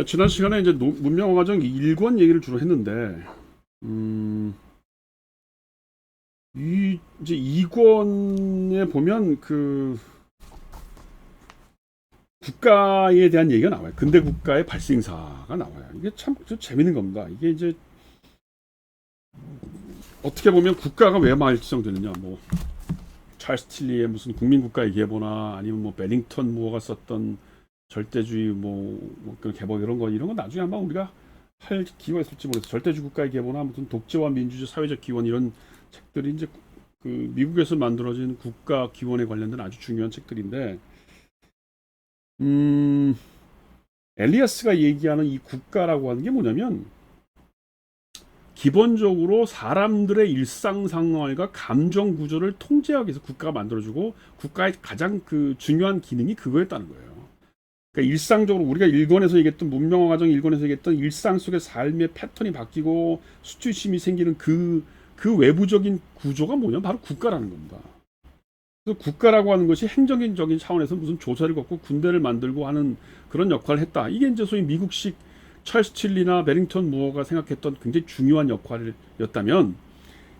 지난 시간에 이제 문명화정 1권 얘기를 주로 했는데, 음, 이제 2권에 보면 그 국가에 대한 얘기가 나와요. 근대 국가의 발생사가 나와요. 이게 좀 재밌는 겁니다. 이게 이제 어떻게 보면 국가가 왜 발전되느냐, 뭐 찰스 틸리의 무슨 국민국가 얘기해보나, 아니면 뭐 베링턴 무어가 썼던 절대주의 뭐 그런 개복 이런 거 나중에 한번 우리가 할 기회가 있을지 모르겠어요. 절대주의 국가의 개보나 무슨 독재와 민주주의 사회적 기원 이런 책들이 이제 그 미국에서 만들어진 국가 기원에 관련된 아주 중요한 책들인데, 음, 엘리아스가 얘기하는 이 국가라고 하는 게 뭐냐면 기본적으로 사람들의 일상 생활과 감정 구조를 통제하기 위해서 국가가 만들어주고 국가의 가장 그 중요한 기능이 그거였다는 거예요. 그러니까 일상적으로 우리가 일권에서 얘기했던 문명화 과정 일권에서 얘기했던 일상 속의 삶의 패턴이 바뀌고 수치심이 생기는 그 외부적인 구조가 뭐냐면 바로 국가라는 겁니다. 그래서 국가라고 하는 것이 행정적인 차원에서 무슨 조사를 걷고 군대를 만들고 하는 그런 역할을 했다. 이게 이제 소위 미국식 찰스 틸리나 베링턴 무어가 생각했던 굉장히 중요한 역할이었다면,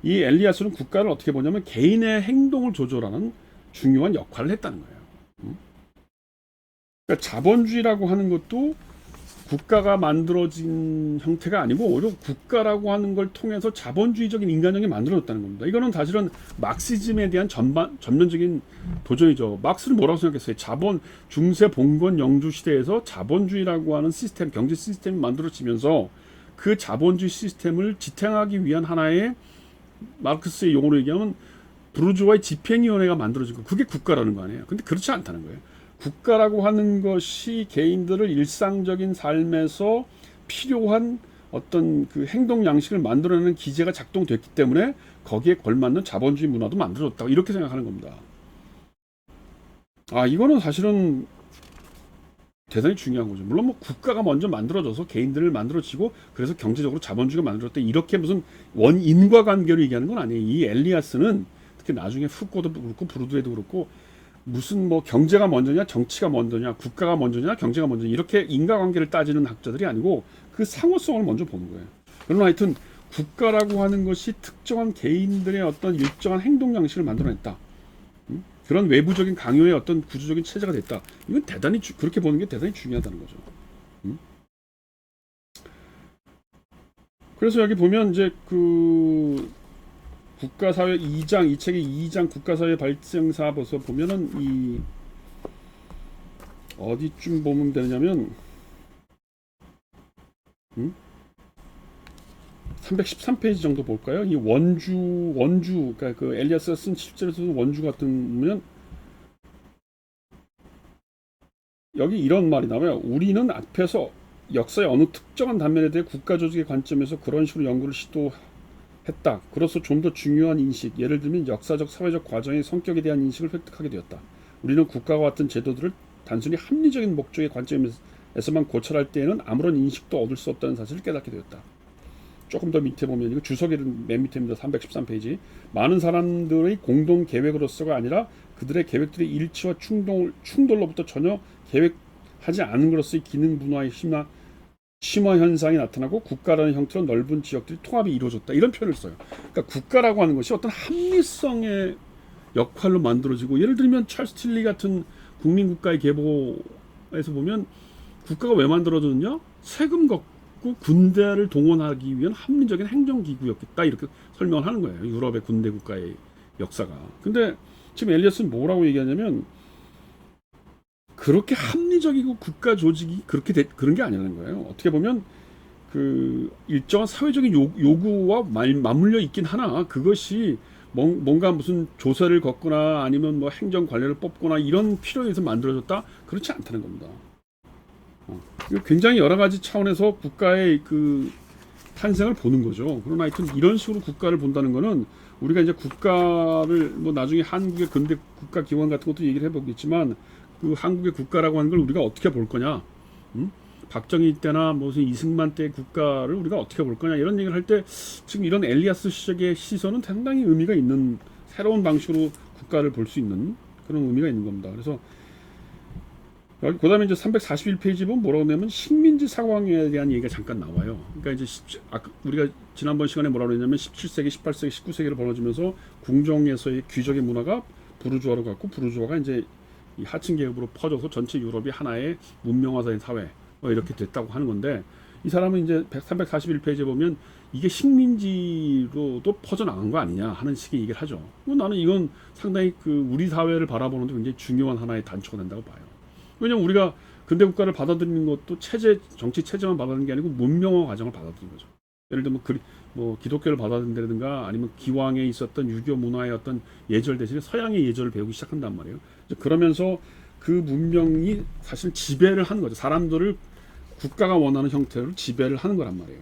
이 엘리아스는 국가를 어떻게 보냐면 개인의 행동을 조절하는 중요한 역할을 했다는 거예요. 그러니까 자본주의라고 하는 것도 국가가 만들어진 형태가 아니고 오히려 국가라고 하는 걸 통해서 자본주의적인 인간형이 만들어졌다는 겁니다. 이거는 사실은 막시즘에 대한 전면적인 도전이죠. 막스는 뭐라고 생각했어요? 중세 봉건 영주 시대에서 자본주의라고 하는 시스템, 경제 시스템이 만들어지면서 그 자본주의 시스템을 지탱하기 위한 하나의, 마르크스의 용어로 얘기하면 부르주아의 집행위원회가 만들어진 거, 그게 국가라는 거 아니에요. 근데 그렇지 않다는 거예요. 국가라고 하는 것이 개인들을 일상적인 삶에서 필요한 어떤 그 행동 양식을 만들어내는 기제가 작동됐기 때문에 거기에 걸맞는 자본주의 문화도 만들어졌다, 이렇게 생각하는 겁니다. 이거는 사실은 대단히 중요한 거죠. 물론 뭐 국가가 먼저 만들어져서 개인들을 만들어지고 그래서 경제적으로 자본주의가 만들어졌다, 이렇게 무슨 원인과관계로 얘기하는 건 아니에요. 이 엘리아스는 특히 나중에 푸코도 그렇고 브루드에도 그렇고 무슨 뭐 경제가 먼저냐 정치가 먼저냐 국가가 먼저냐 경제가 먼저냐 이렇게 인과관계를 따지는 학자들이 아니고 그 상호성을 먼저 보는 거예요. 그러나 하여튼 국가라고 하는 것이 특정한 개인들의 어떤 일정한 행동 양식을 만들어냈다. 그런 외부적인 강요의 어떤 구조적인 체제가 됐다. 이건 대단히 그렇게 보는 게 대단히 중요하다는 거죠. 그래서 여기 보면 이제 그 국가사회 2장, 이 책의 2장 국가사회 발생사 벌써 보면은 이 어디쯤 보면 되냐면 313페이지 정도 볼까요? 이 원주 그러니까 그 엘리아스가 쓴 실제로 쓴 원주 같은 면 여기 이런 말이 나와요. 우리는 앞에서 역사의 어느 특정한 단면에 대해 국가 조직의 관점에서 그런 식으로 연구를 시도했다. 그로서 좀 더 중요한 인식, 예를 들면 역사적 사회적 과정의 성격에 대한 인식을 획득하게 되었다. 우리는 국가와 같은 제도들을 단순히 합리적인 목적의 관점에서만 고찰할 때에는 아무런 인식도 얻을 수 없다는 사실을 깨닫게 되었다. 조금 더 밑에 보면 이거 주석에는 맨 밑에입니다. 313페이지. 많은 사람들의 공동 계획으로서가 아니라 그들의 계획들의 일치와 충돌로부터 전혀 계획하지 않은 것으로서의 기능 분화의 심화 현상이 나타나고 국가라는 형태로 넓은 지역들이 통합이 이루어졌다, 이런 표현을 써요. 그러니까 국가라고 하는 것이 어떤 합리성의 역할로 만들어지고, 예를 들면 찰스 틸리 같은 국민국가의 계보에서 보면 국가가 왜 만들어졌느냐? 세금 걷고 군대를 동원하기 위한 합리적인 행정기구였겠다, 이렇게 설명을 하는 거예요. 유럽의 군대 국가의 역사가. 근데 지금 엘리어스는 뭐라고 얘기하냐면 그렇게 합리적이고 국가 조직이 그런 게 아니라는 거예요. 어떻게 보면 그 일정한 사회적인 요구와 맞물려 있긴 하나 그것이 뭔가 무슨 조사를 걷거나 아니면 뭐 행정 관례를 뽑거나 이런 필요에 의해서 만들어졌다, 그렇지 않다는 겁니다. 굉장히 여러 가지 차원에서 국가의 그 탄생을 보는 거죠. 그러나 하여튼 이런 식으로 국가를 본다는 거는 우리가 이제 국가를 뭐 나중에 한국의 근대 국가 기원 같은 것도 얘기를 해보겠지만 그 한국의 국가라고 하는 걸 우리가 어떻게 볼 거냐, 박정희 때나 무슨 이승만 때 국가를 우리가 어떻게 볼 거냐, 이런 얘기를 할 때 지금 이런 엘리아스 시적의 시선은 상당히 의미가 있는 새로운 방식으로 국가를 볼 수 있는 그런 의미가 있는 겁니다. 그래서 그다음에 이제 341페이지 보면 뭐라고 하냐면 식민지 상황에 대한 얘기가 잠깐 나와요. 그러니까 이제 우리가 지난번 시간에 뭐라고 했냐면 17세기, 18세기, 19세기로 벌어지면서 궁정에서의 귀족의 문화가 부르주아로 갔고 부르주아가 이제 이 하층 계급으로 퍼져서 전체 유럽이 하나의 문명화된 사회 이렇게 됐다고 하는 건데 이 사람은 이제 341페이지에 보면 이게 식민지로도 퍼져나간 거 아니냐 하는 식의 얘기를 하죠. 나는 이건 상당히 우리 사회를 바라보는데 굉장히 중요한 하나의 단초가 된다고 봐요. 왜냐면 우리가 근대 국가를 받아들이는 것도 정치 체제만 받아들이는 게 아니고 문명화 과정을 받아들이는 거죠. 예를 들면 기독교를 받아들인다든가 아니면 기왕에 있었던 유교 문화의 어떤 예절 대신에 서양의 예절을 배우기 시작한단 말이에요. 그러면서 그 문명이 사실 지배를 하는 거죠. 사람들을 국가가 원하는 형태로 지배를 하는 거란 말이에요.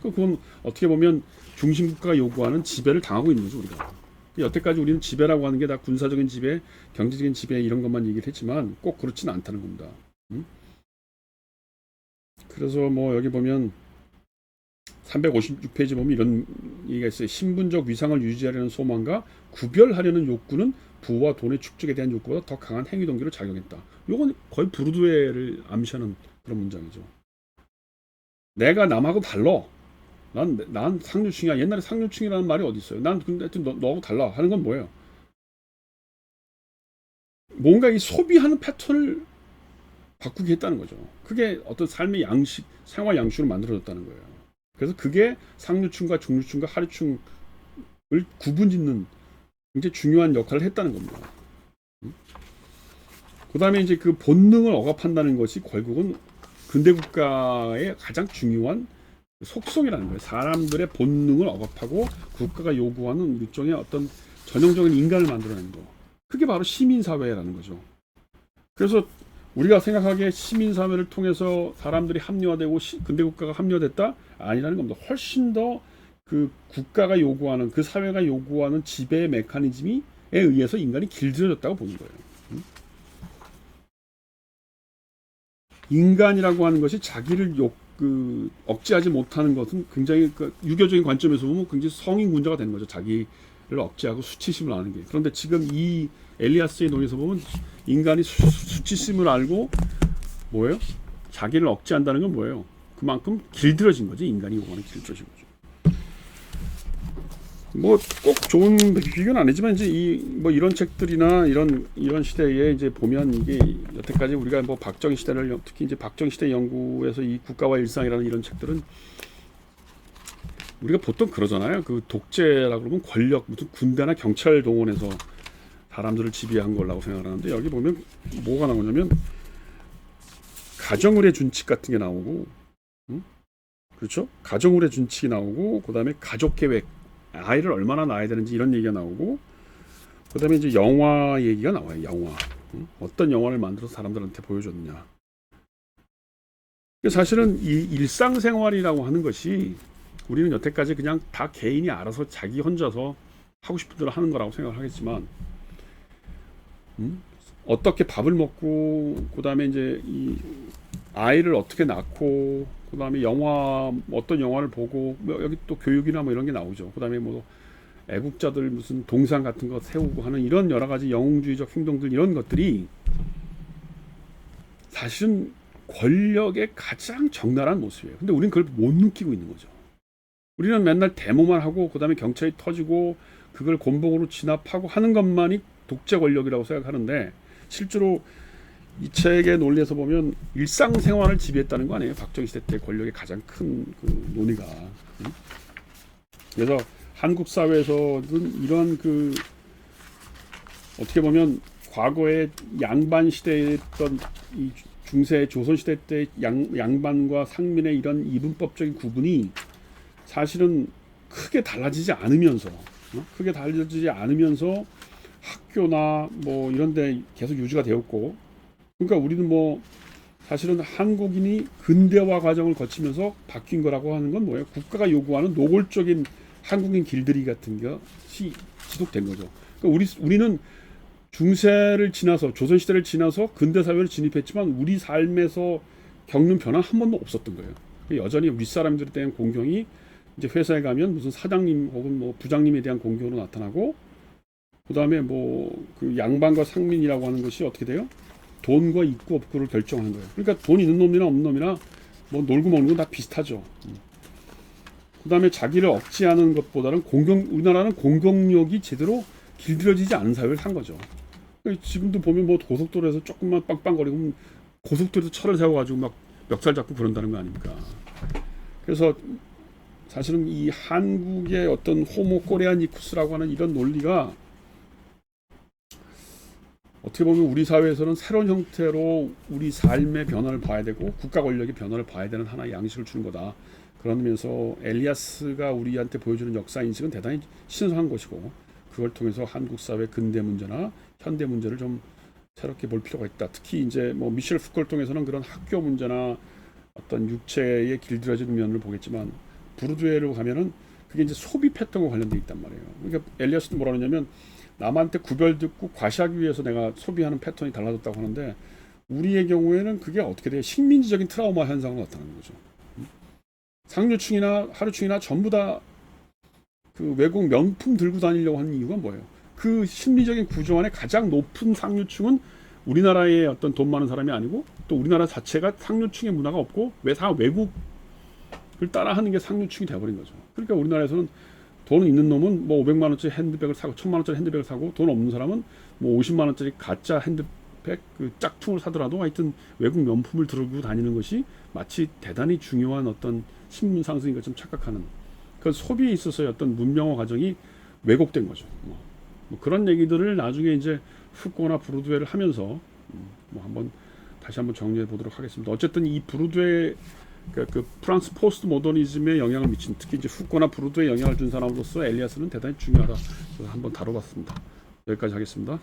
그건 어떻게 보면 중심국가가 요구하는 지배를 당하고 있는 거죠, 우리가. 여태까지 우리는 지배라고 하는 게 다 군사적인 지배, 경제적인 지배 이런 것만 얘기를 했지만 꼭 그렇지는 않다는 겁니다. 그래서 뭐 여기 보면 356페이지 보면 이런 얘기가 있어요. 신분적 위상을 유지하려는 소망과 구별하려는 욕구는 부와 돈의 축적에 대한 욕구보다 더 강한 행위 동기를 작용했다. 이건 거의 부르드웨를 암시하는 그런 문장이죠. 내가 남하고 달라. 난 상류층이야. 옛날에 상류층이라는 말이 어디 있어요? 난 근데 너하고 달라 하는 건 뭐예요? 뭔가 이 소비하는 패턴을 바꾸게 했다는 거죠. 그게 어떤 삶의 양식, 생활 양식으로 만들어졌다는 거예요. 그래서 그게 상류층과 중류층과 하류층을 구분짓는 굉장히 중요한 역할을 했다는 겁니다. 그 다음에 이제 그 본능을 억압한다는 것이 결국은 근대 국가의 가장 중요한 속성이라는 거예요. 사람들의 본능을 억압하고 국가가 요구하는 일종의 어떤 전형적인 인간을 만들어내는 거. 그게 바로 시민사회라는 거죠. 그래서 우리가 생각하기에 시민사회를 통해서 사람들이 합리화되고 근대 국가가 합리화됐다? 아니라는 겁니다. 훨씬 더 그 국가가 요구하는 그 사회가 요구하는 지배 메커니즘에 의해서 인간이 길들여졌다고 보는 거예요. 인간이라고 하는 것이 자기를 억제하지 못하는 것은 굉장히 유교적인 관점에서 보면 굉장히 성인 문제가 되는 거죠. 자기를 억제하고 수치심을 아는 게. 그런데 지금 이 엘리아스의 논에서 보면 인간이 수치심을 알고 뭐예요? 자기를 억제한다는 건 뭐예요? 그만큼 길들여진 거지. 인간이 요구하는 길들여진 거죠. 뭐 꼭 좋은 비교는 아니지만 이제 이런 책들이나 이런 시대에 이제 보면 이게 여태까지 우리가 뭐 박정희 시대를 특히 이제 박정희 시대 연구에서 이 국가와 일상이라는 이런 책들은 우리가 보통 그러잖아요. 그 독재라고 그러면 권력 무슨 군대나 경찰 동원해서 사람들을 지배한 거라고 생각하는데 여기 보면 뭐가 나오냐면 가정의례 준칙 같은 게 나오고, 그렇죠? 가정의례 준칙이 나오고, 그 다음에 가족 계획. 아이를 얼마나 낳아야 되는지 이런 얘기가 나오고 그 다음에 이제 영화 얘기가 나와요. 영화. 어떤 영화를 만들어서 사람들한테 보여줬느냐. 사실은 이 일상생활이라고 하는 것이 우리는 여태까지 그냥 다 개인이 알아서 자기 혼자서 하고 싶은 대로 하는 거라고 생각을 하겠지만 어떻게 밥을 먹고 그 다음에 이제 이 아이를 어떻게 낳고 그 다음에 어떤 영화를 보고 여기 또 교육이나 뭐 이런 게 나오죠. 그 다음에 뭐 애국자들 무슨 동상 같은 거 세우고 하는 이런 여러 가지 영웅주의적 행동들 이런 것들이 사실은 권력의 가장 적나라한 모습이에요. 근데 우리는 그걸 못 느끼고 있는 거죠. 우리는 맨날 데모만 하고 그 다음에 경찰이 터지고 그걸 곤봉으로 진압하고 하는 것만이 독재 권력이라고 생각하는데 실제로 이 책의 논리에서 보면 일상생활을 지배했다는 거 아니에요. 박정희 시대 때 권력의 가장 큰 그 논의가. 그래서 한국 사회에서는 이런 어떻게 보면 과거에 양반 시대였던 이 중세 조선 시대 때 양반과 상민의 이런 이분법적인 구분이 사실은 크게 달라지지 않으면서 학교나 뭐 이런 데 계속 유지가 되었고 그러니까 우리는 뭐 사실은 한국인이 근대화 과정을 거치면서 바뀐 거라고 하는 건 뭐예요? 국가가 요구하는 노골적인 한국인 길들이 같은 것이 지속된 거죠. 그러니까 우리는 중세를 지나서 조선시대를 지나서 근대사회를 진입했지만 우리 삶에서 겪는 변화는 한 번도 없었던 거예요. 여전히 윗사람들에 대한 공경이 이제 회사에 가면 무슨 사장님 혹은 뭐 부장님에 대한 공경으로 나타나고 그 다음에 뭐 그 양반과 상민이라고 하는 것이 어떻게 돼요? 돈과 있고 없고를 결정하는 거예요. 그러니까 돈 있는 놈이나 없는 놈이나 뭐 놀고 먹는 건 다 비슷하죠. 그다음에 자기를 억제하는 것보다는 우리나라는 공격력이 제대로 길들여지지 않은 사회를 산 거죠. 지금도 보면 뭐 고속도로에서 조금만 빵빵거리고 고속도로에서 차를 세워가지고 막 멱살 잡고 그런다는 거 아닙니까? 그래서 사실은 이 한국의 어떤 호모 코레아니쿠스라고 하는 이런 논리가 어떻게 보면 우리 사회에서는 새로운 형태로 우리 삶의 변화를 봐야 되고 국가 권력의 변화를 봐야 되는 하나의 양식을 주는 거다. 그러면서 엘리아스가 우리한테 보여주는 역사 인식은 대단히 신선한 것이고 그걸 통해서 한국 사회 근대 문제나 현대 문제를 좀 새롭게 볼 필요가 있다. 특히 이제 뭐 미셸 푸코를 통해서는 그런 학교 문제나 어떤 육체에 길들여진 면을 보겠지만 부르드웨이로 가면은 그게 이제 소비 패턴과 관련돼 있단 말이에요. 그러니까 엘리아스도 뭐라 그러냐면 남한테 구별듣고 과시하기 위해서 내가 소비하는 패턴이 달라졌다고 하는데 우리의 경우에는 그게 어떻게 돼요? 식민지적인 트라우마 현상으로 나타나는 거죠. 상류층이나 하류층이나 전부 다 그 외국 명품 들고 다니려고 하는 이유가 뭐예요? 그 심리적인 구조 안에 가장 높은 상류층은 우리나라의 어떤 돈 많은 사람이 아니고 또 우리나라 자체가 상류층의 문화가 없고 왜 다 외국을 따라하는 게 상류층이 돼버린 거죠. 그러니까 우리나라에서는 돈 있는 놈은 뭐 500만 원짜리 핸드백을 사고 1000만 원짜리 핸드백을 사고 돈 없는 사람은 뭐 50만 원짜리 가짜 핸드백 그 짝퉁을 사더라도 하여튼 외국 명품을 들고 다니는 것이 마치 대단히 중요한 어떤 신분 상승인 것처럼 착각하는 그 소비에 있어서의 어떤 문명화 과정이 왜곡된 거죠. 뭐 그런 얘기들을 나중에 이제 푸코나 부르드웨이를 하면서 뭐 한번 다시 한번 정리해 보도록 하겠습니다. 어쨌든 이 부르드웨이 그 프랑스 포스트 모더니즘에 영향을 미친 특히 이제 푸코나 부르드웨이 영향을 준 사람으로서 엘리아스는 대단히 중요하다. 그래서 한번 다뤄봤습니다. 여기까지 하겠습니다.